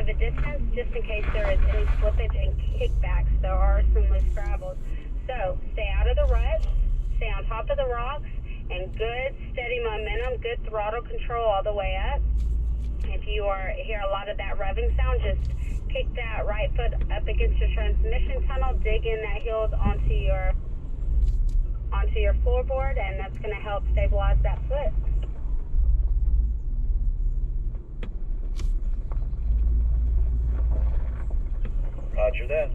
of a distance just in case there is any slippage and kickbacks. There are some loose gravels. So stay out of the ruts, stay on top of the rocks, and good steady momentum, good throttle control all the way up. If you hear a lot of that revving sound, just kick that right foot up against your transmission tunnel, dig in that heels onto your floorboard, and that's going to help stabilize that foot. Roger that.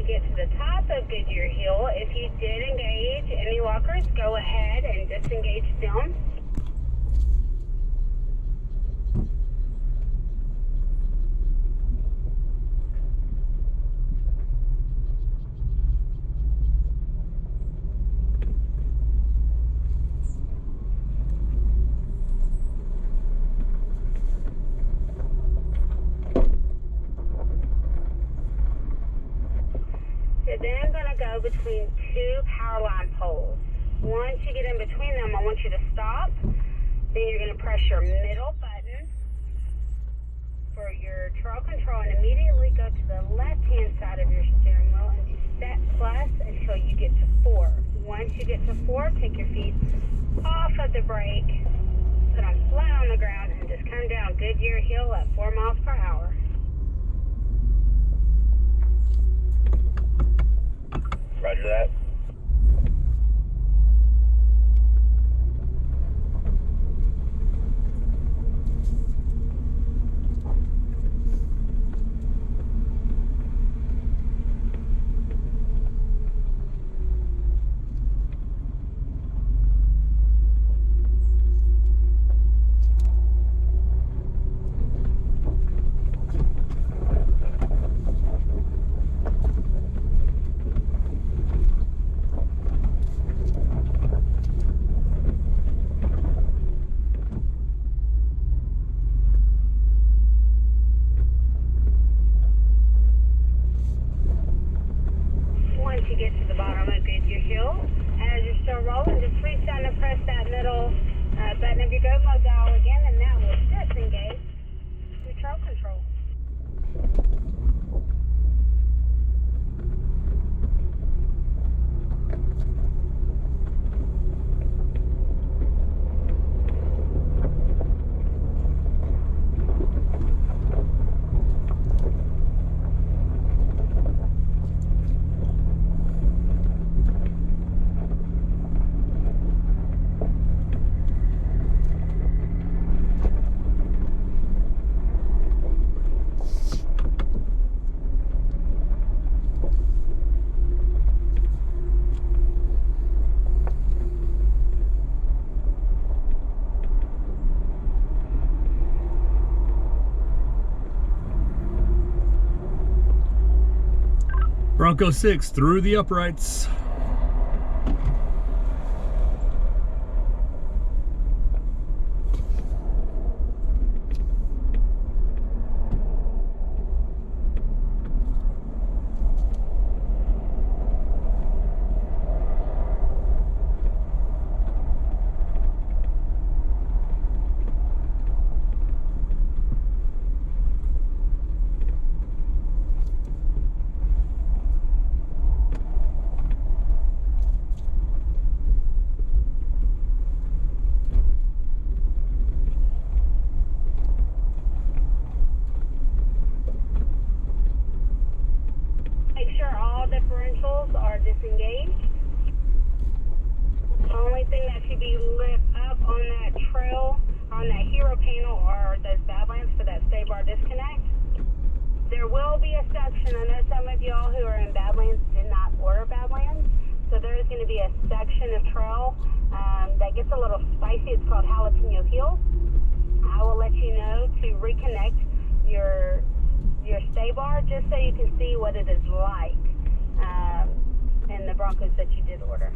Get to the top of Goodyear Hill. If you did engage any walkers, go ahead and disengage them. Then going to go between two power line poles. Once you get in between them, I want you to stop. Then you're going to press your middle button for your trail control and immediately go to the left-hand side of your steering wheel and do set plus until you get to 4. Once you get to 4, take your feet off of the brake, put them flat on the ground, and just come down Goodyear Hill at 4 miles per hour. Roger that. Once you get to the bottom of Goodyear Hill, as you're still rolling, just reach down and press that middle button of your go mode dial again, and that will disengage your trail control. Bronco 6 through the uprights. differentials are disengaged. The only thing that should be lit up on that trail, on that hero panel, are those Badlands for that stay bar disconnect. There will be a section, I know some of y'all who are in Badlands did not order Badlands, so there is going to be a section of trail that gets a little spicy. It's called Jalapeno Hills. I will let you know to reconnect your sway bar just so you can see what it is like in the Broncos that you did order.